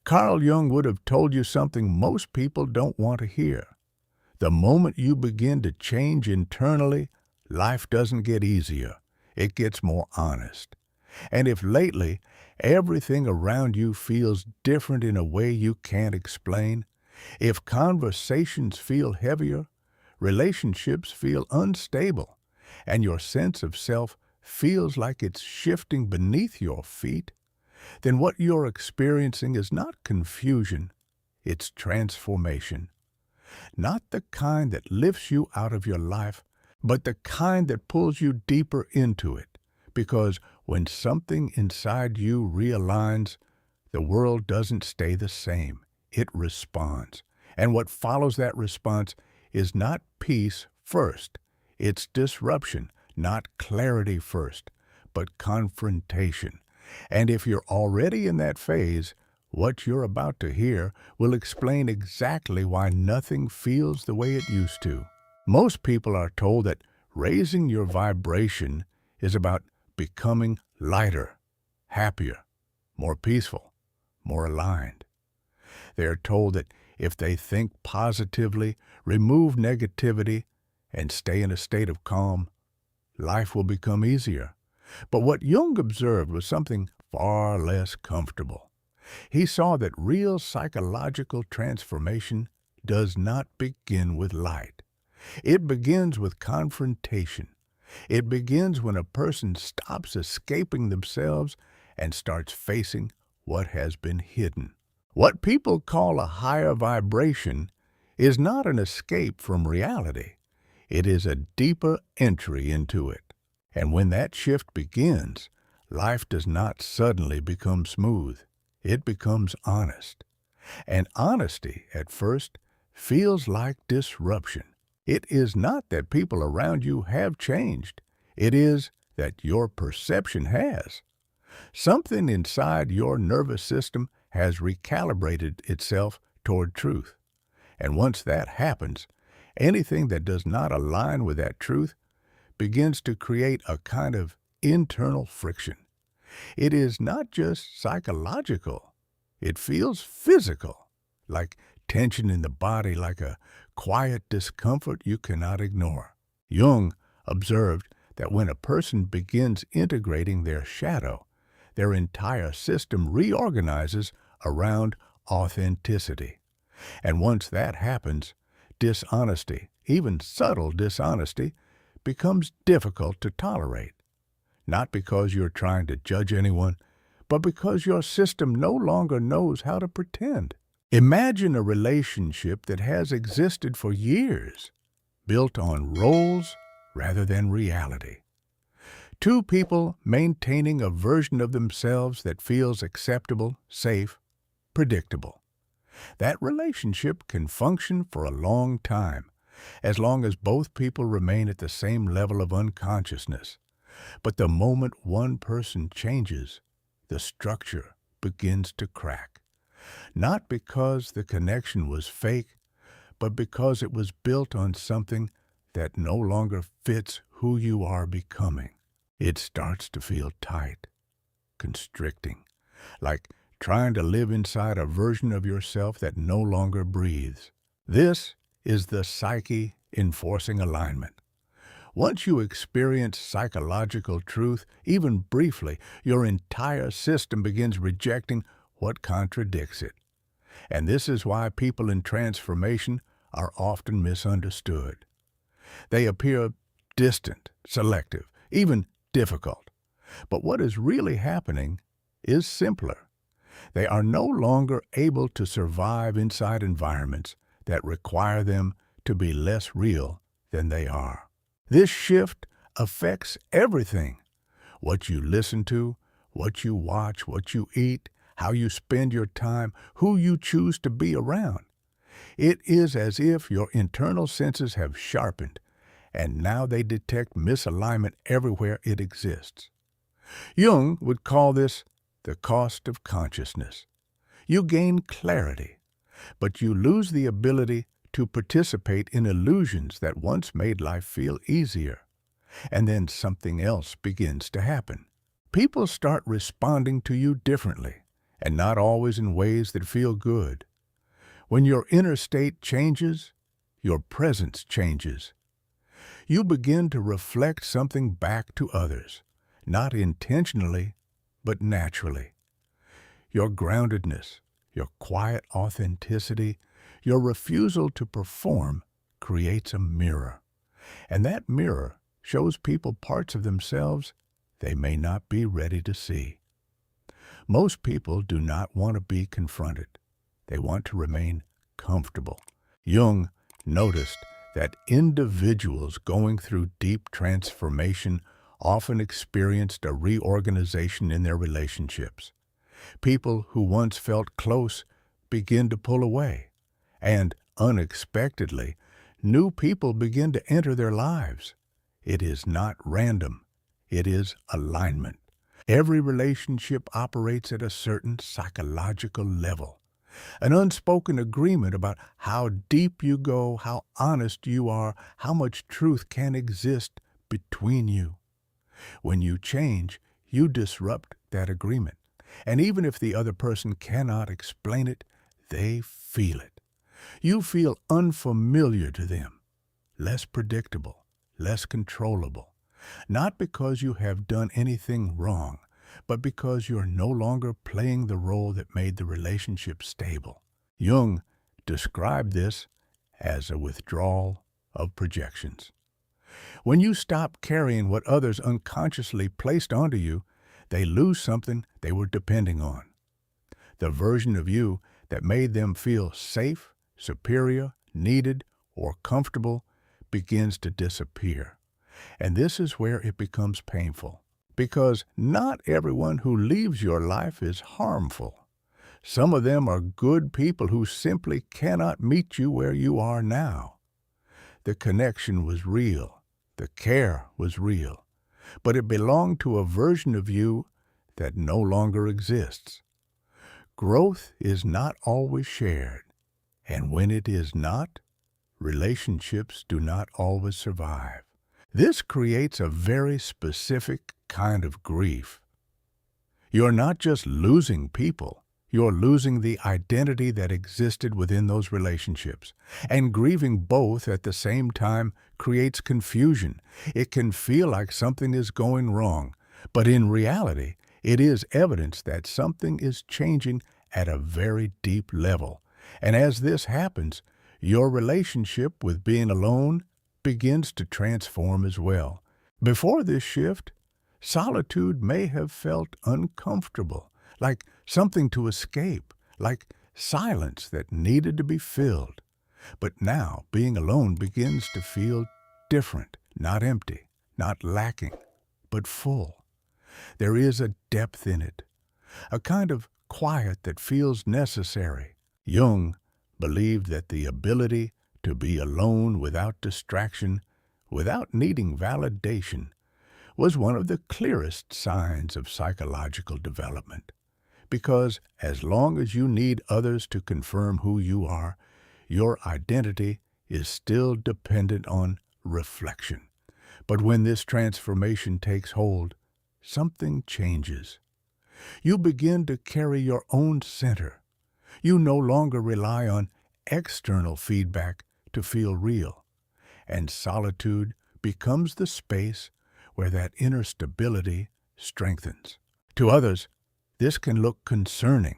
Carl Jung would have told you something most people don't want to hear. The moment you begin to change internally, life doesn't get easier. It gets more honest. And if lately everything around you feels different in a way you can't explain, if conversations feel heavier, relationships feel unstable, and your sense of self feels like it's shifting beneath your feet, then what you're experiencing is not confusion, it's transformation. Not the kind that lifts you out of your life, but the kind that pulls you deeper into it. Because when something inside you realigns, the world doesn't stay the same. It responds. And what follows that response is not peace first. It's disruption, not clarity first, but confrontation. And if you're already in that phase, what you're about to hear will explain exactly why nothing feels the way it used to. Most people are told that raising your vibration is about becoming lighter, happier, more peaceful, more aligned. They are told that if they think positively, remove negativity, and stay in a state of calm, life will become easier. But what Jung observed was something far less comfortable. He saw that real psychological transformation does not begin with light. It begins with confrontation. It begins when a person stops escaping themselves and starts facing what has been hidden. What people call a higher vibration is not an escape from reality. It is a deeper entry into it. And when that shift begins, life does not suddenly become smooth. It becomes honest. And honesty, at first, feels like disruption. It is not that people around you have changed. It is that your perception has. Something inside your nervous system has recalibrated itself toward truth. And once that happens, anything that does not align with that truth begins to create a kind of internal friction. It is not just psychological. It feels physical, like tension in the body, like a quiet discomfort you cannot ignore. Jung observed that when a person begins integrating their shadow, their entire system reorganizes around authenticity. And once that happens, dishonesty, even subtle dishonesty, becomes difficult to tolerate. Not because you're trying to judge anyone, but because your system no longer knows how to pretend. Imagine a relationship that has existed for years, built on roles rather than reality. Two people maintaining a version of themselves that feels acceptable, safe, predictable. That relationship can function for a long time, as long as both people remain at the same level of unconsciousness. But the moment one person changes, the structure begins to crack. Not because the connection was fake, but because it was built on something that no longer fits who you are becoming. It starts to feel tight, constricting, like trying to live inside a version of yourself that no longer breathes. This is the psyche enforcing alignment. Once you experience psychological truth, even briefly, your entire system begins rejecting what contradicts it. And this is why people in transformation are often misunderstood. They appear distant, selective, even difficult. But what is really happening is simpler. They are no longer able to survive inside environments that require them to be less real than they are. This shift affects everything. What you listen to, what you watch, what you eat, how you spend your time, who you choose to be around. It is as if your internal senses have sharpened, and now they detect misalignment everywhere it exists. Jung would call this the cost of consciousness. You gain clarity, but you lose the ability to participate in illusions that once made life feel easier. And then something else begins to happen. People start responding to you differently, and not always in ways that feel good. When your inner state changes, your presence changes. You begin to reflect something back to others, not intentionally, but naturally. Your groundedness, your quiet authenticity, your refusal to perform creates a mirror. And that mirror shows people parts of themselves they may not be ready to see. Most people do not want to be confronted. They want to remain comfortable. Jung noticed that individuals going through deep transformation often experienced a reorganization in their relationships. People who once felt close begin to pull away, and unexpectedly, new people begin to enter their lives. It is not random. It is alignment. Every relationship operates at a certain psychological level, an unspoken agreement about how deep you go, how honest you are, how much truth can exist between you. When you change, you disrupt that agreement. And even if the other person cannot explain it, they feel it. You feel unfamiliar to them, less predictable, less controllable. Not because you have done anything wrong, but because you're no longer playing the role that made the relationship stable. Jung described this as a withdrawal of projections. When you stop carrying what others unconsciously placed onto you, they lose something they were depending on. The version of you that made them feel safe, superior, needed, or comfortable begins to disappear. And this is where it becomes painful, because not everyone who leaves your life is harmful. Some of them are good people who simply cannot meet you where you are now. The connection was real. The care was real. But it belonged to a version of you that no longer exists. Growth is not always shared, and when it is not, relationships do not always survive. This creates a very specific kind of grief. You're not just losing people, you're losing the identity that existed within those relationships. And grieving both at the same time creates confusion. It can feel like something is going wrong, but in reality, it is evidence that something is changing at a very deep level. And as this happens, your relationship with being alone begins to transform as well. Before this shift, solitude may have felt uncomfortable, like something to escape, like silence that needed to be filled. But now, being alone begins to feel different, not empty, not lacking, but full. There is a depth in it, a kind of quiet that feels necessary. Jung believed that the ability to be alone without distraction, without needing validation, was one of the clearest signs of psychological development. Because as long as you need others to confirm who you are, your identity is still dependent on reflection. But when this transformation takes hold, something changes. You begin to carry your own center. You no longer rely on external feedback to feel real. And solitude becomes the space where that inner stability strengthens. To others, this can look concerning.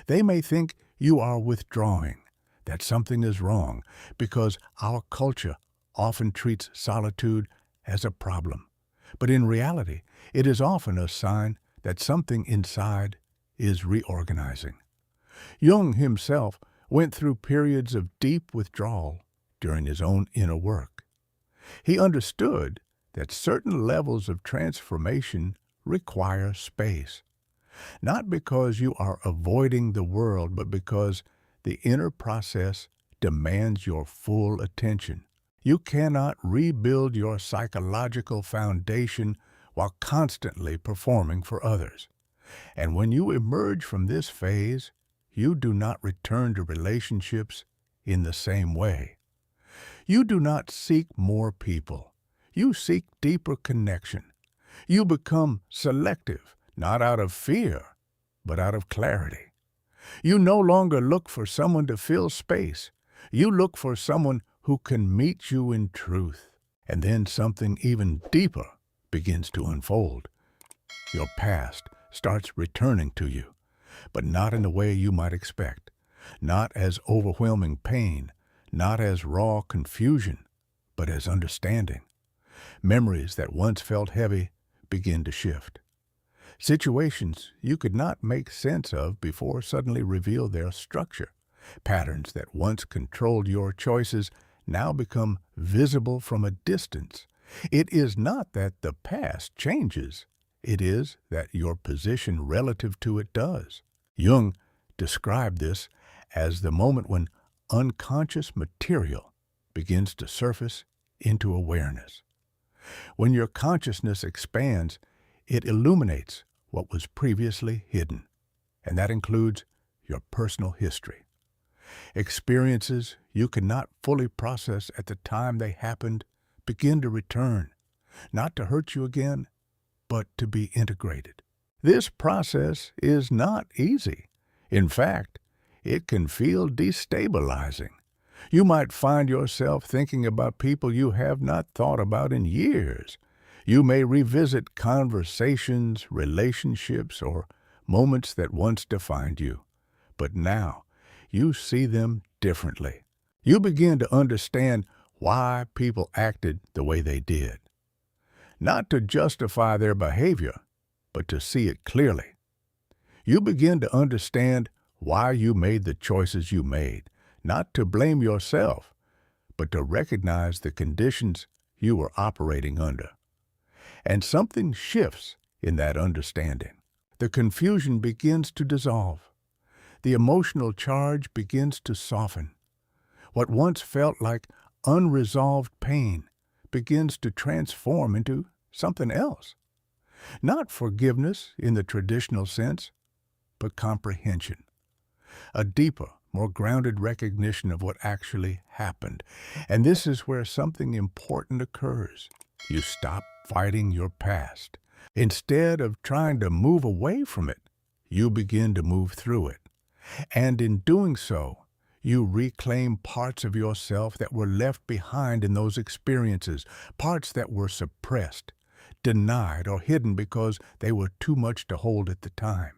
They may think you are withdrawing, that something is wrong, because our culture often treats solitude as a problem. But in reality, it is often a sign that something inside is reorganizing. Jung himself went through periods of deep withdrawal during his own inner work. He understood that certain levels of transformation require space, not because you are avoiding the world, but because the inner process demands your full attention. You cannot rebuild your psychological foundation while constantly performing for others. And when you emerge from this phase, you do not return to relationships in the same way. You do not seek more people. You seek deeper connection. You become selective, not out of fear, but out of clarity. You no longer look for someone to fill space. You look for someone who can meet you in truth. And then something even deeper begins to unfold. Your past starts returning to you, but not in the way you might expect. Not as overwhelming pain, not as raw confusion, but as understanding. Memories that once felt heavy begin to shift. Situations you could not make sense of before suddenly reveal their structure. Patterns that once controlled your choices now become visible from a distance. It is not that the past changes. It is that your position relative to it does. Jung described this as the moment when unconscious material begins to surface into awareness. When your consciousness expands, it illuminates what was previously hidden, and that includes your personal history. Experiences you could not fully process at the time they happened begin to return, not to hurt you again, but to be integrated. This process is not easy. In fact, it can feel destabilizing. You might find yourself thinking about people you have not thought about in years. You may revisit conversations, relationships, or moments that once defined you. But now, you see them differently. You begin to understand why people acted the way they did. Not to justify their behavior, but to see it clearly. You begin to understand why you made the choices you made, not to blame yourself, but to recognize the conditions you were operating under. And something shifts in that understanding. The confusion begins to dissolve. The emotional charge begins to soften. What once felt like unresolved pain begins to transform into something else. Not forgiveness in the traditional sense, but comprehension. A deeper, more grounded recognition of what actually happened. And this is where something important occurs. You stop fighting your past. Instead of trying to move away from it, you begin to move through it. And in doing so, you reclaim parts of yourself that were left behind in those experiences, parts that were suppressed, denied, or hidden because they were too much to hold at the time.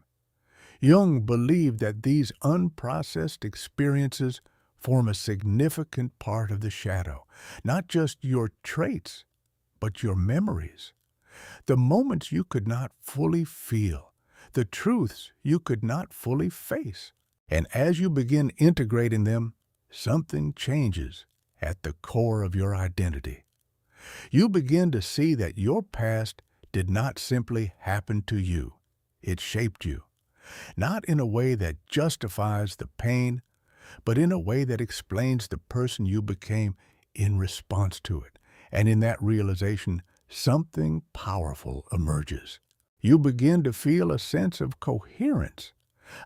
Jung believed that these unprocessed experiences form a significant part of the shadow, not just your traits, but your memories. The moments you could not fully feel, the truths you could not fully face. And as you begin integrating them, something changes at the core of your identity. You begin to see that your past did not simply happen to you. It shaped you. Not in a way that justifies the pain, but in a way that explains the person you became in response to it. And in that realization, something powerful emerges. You begin to feel a sense of coherence,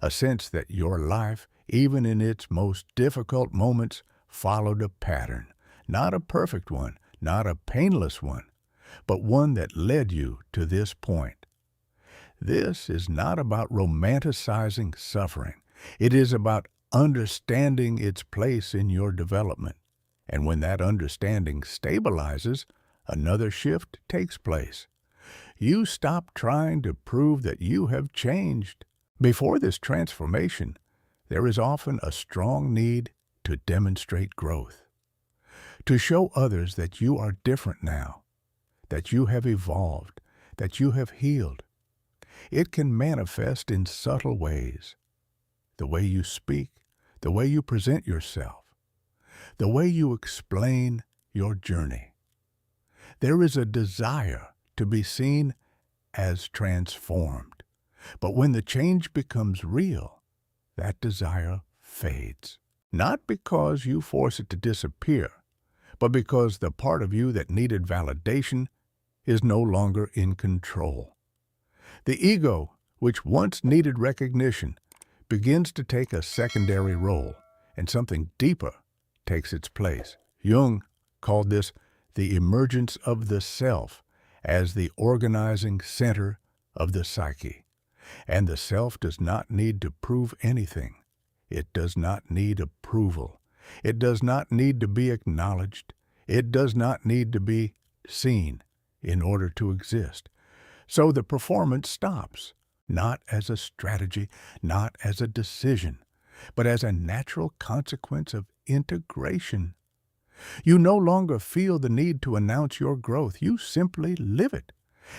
a sense that your life, even in its most difficult moments, followed a pattern. Not a perfect one, not a painless one, but one that led you to this point. This is not about romanticizing suffering. It is about understanding its place in your development. And when that understanding stabilizes, another shift takes place. You stop trying to prove that you have changed. Before this transformation, there is often a strong need to demonstrate growth, to show others that you are different now, that you have evolved, that you have healed. It can manifest in subtle ways. The way you speak, the way you present yourself, the way you explain your journey. There is a desire to be seen as transformed. But when the change becomes real, that desire fades. Not because you force it to disappear, but because the part of you that needed validation is no longer in control. The ego, which once needed recognition, begins to take a secondary role, and something deeper takes its place. Jung called this the emergence of the self as the organizing center of the psyche. And the self does not need to prove anything. It does not need approval. It does not need to be acknowledged. It does not need to be seen in order to exist. So the performance stops, not as a strategy, not as a decision, but as a natural consequence of integration. You no longer feel the need to announce your growth. You simply live it.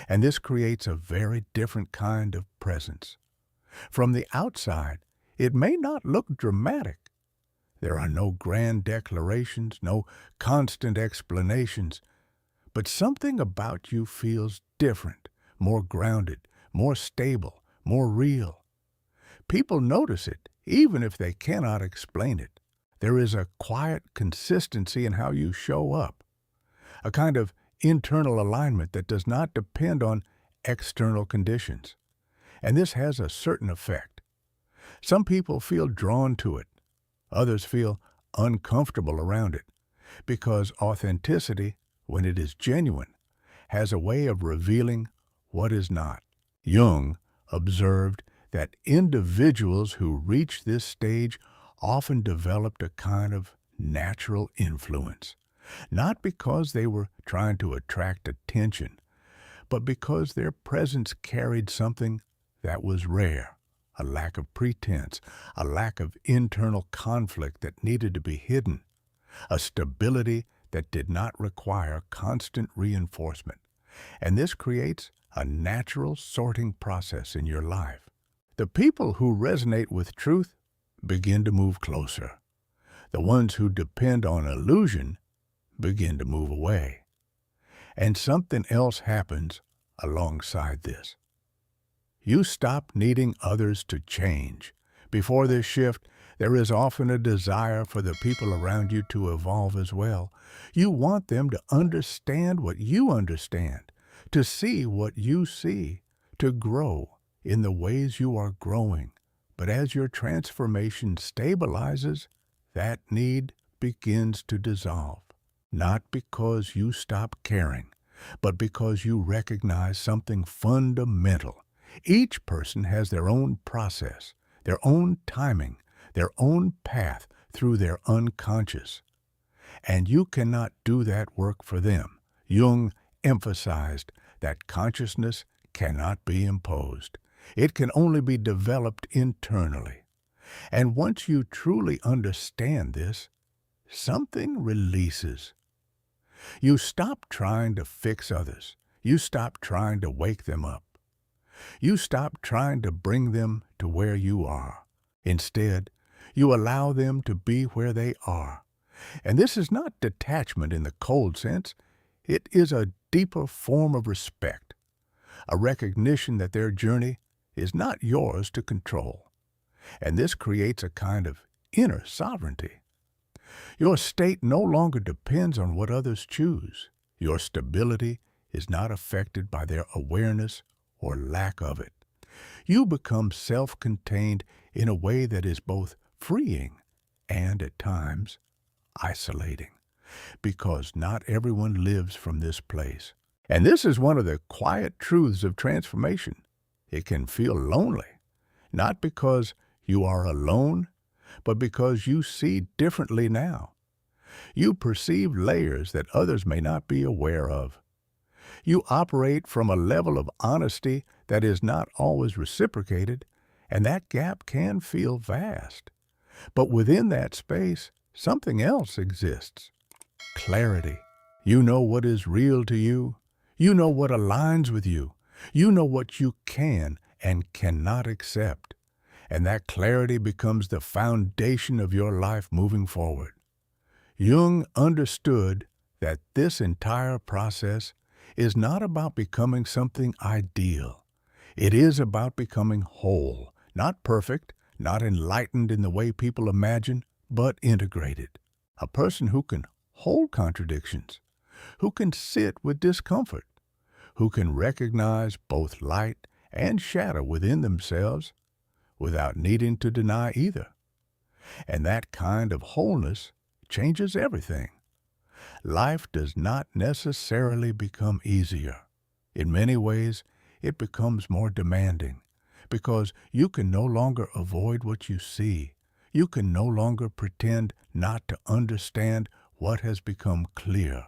And this creates a very different kind of presence. From the outside, it may not look dramatic. There are no grand declarations, no constant explanations, but something about you feels different, more grounded, more stable, more real. People notice it, even if they cannot explain it. There is a quiet consistency in how you show up, a kind of internal alignment that does not depend on external conditions. And this has a certain effect. Some people feel drawn to it. Others feel uncomfortable around it, because authenticity, when it is genuine, has a way of revealing what is not. Jung observed that individuals who reach this stage often developed a kind of natural influence, not because they were trying to attract attention, but because their presence carried something that was rare, a lack of pretense, a lack of internal conflict that needed to be hidden, a stability that did not require constant reinforcement. And this creates a natural sorting process in your life. The people who resonate with truth begin to move closer. The ones who depend on illusion begin to move away. And something else happens alongside this. You stop needing others to change. Before this shift, there is often a desire for the people around you to evolve as well. You want them to understand what you understand, to see what you see, to grow in the ways you are growing. But as your transformation stabilizes, that need begins to dissolve. Not because you stop caring, but because you recognize something fundamental. Each person has their own process, their own timing, their own path through their unconscious. And you cannot do that work for them. Jung emphasized that consciousness cannot be imposed. It can only be developed internally. And once you truly understand this, something releases. You stop trying to fix others. You stop trying to wake them up. You stop trying to bring them to where you are. Instead, you allow them to be where they are. And this is not detachment in the cold sense. It is a deeper form of respect, a recognition that their journey is not yours to control. And this creates a kind of inner sovereignty. Your state no longer depends on what others choose. Your stability is not affected by their awareness or lack of it. You become self-contained in a way that is both freeing and, at times, isolating, because not everyone lives from this place. And this is one of the quiet truths of transformation. It can feel lonely, not because you are alone, but because you see differently now. You perceive layers that others may not be aware of. You operate from a level of honesty that is not always reciprocated, and that gap can feel vast. But within that space, something else exists. Clarity. You know what is real to you. You know what aligns with you. You know what you can and cannot accept. And that clarity becomes the foundation of your life moving forward. Jung understood that this entire process is not about becoming something ideal. It is about becoming whole, not perfect, not enlightened in the way people imagine, but integrated. A person who can hold contradictions, who can sit with discomfort, who can recognize both light and shadow within themselves without needing to deny either. And that kind of wholeness changes everything. Life does not necessarily become easier. In many ways, it becomes more demanding, because you can no longer avoid what you see. You can no longer pretend not to understand what has become clear,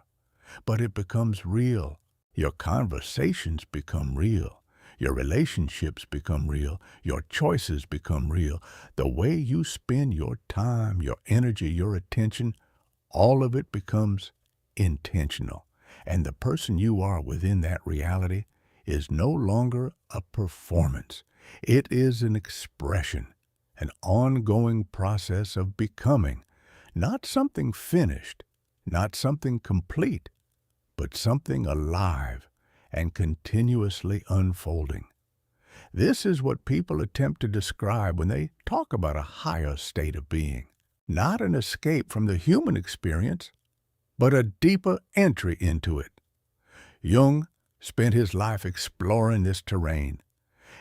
but it becomes real. Your conversations become real. Your relationships become real. Your choices become real. The way you spend your time, your energy, your attention, all of it becomes intentional. And the person you are within that reality is no longer a performance. It is an expression, an ongoing process of becoming, not something finished, not something complete, but something alive and continuously unfolding. This is what people attempt to describe when they talk about a higher state of being. Not an escape from the human experience, but a deeper entry into it. Jung spent his life exploring this terrain,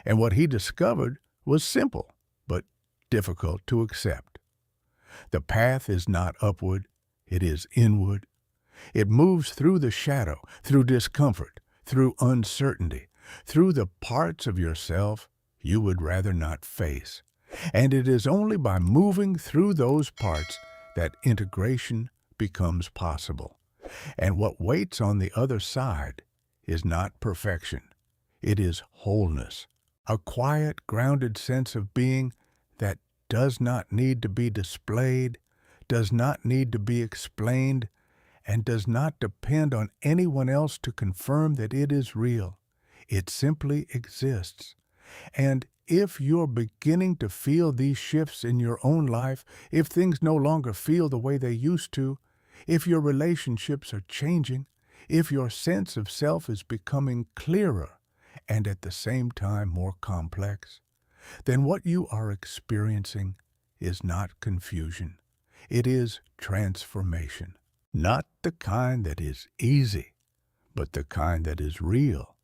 and what he discovered was simple, but difficult to accept. The path is not upward, it is inward. It moves through the shadow, through discomfort, through uncertainty, through the parts of yourself you would rather not face. And it is only by moving through those parts that integration becomes possible. And what waits on the other side is not perfection. It is wholeness, a quiet, grounded sense of being that does not need to be displayed, does not need to be explained, and does not depend on anyone else to confirm that it is real. It simply exists. And if you're beginning to feel these shifts in your own life, if things no longer feel the way they used to, if your relationships are changing, if your sense of self is becoming clearer and at the same time more complex, then what you are experiencing is not confusion. It is transformation. Not the kind that is easy, but the kind that is real.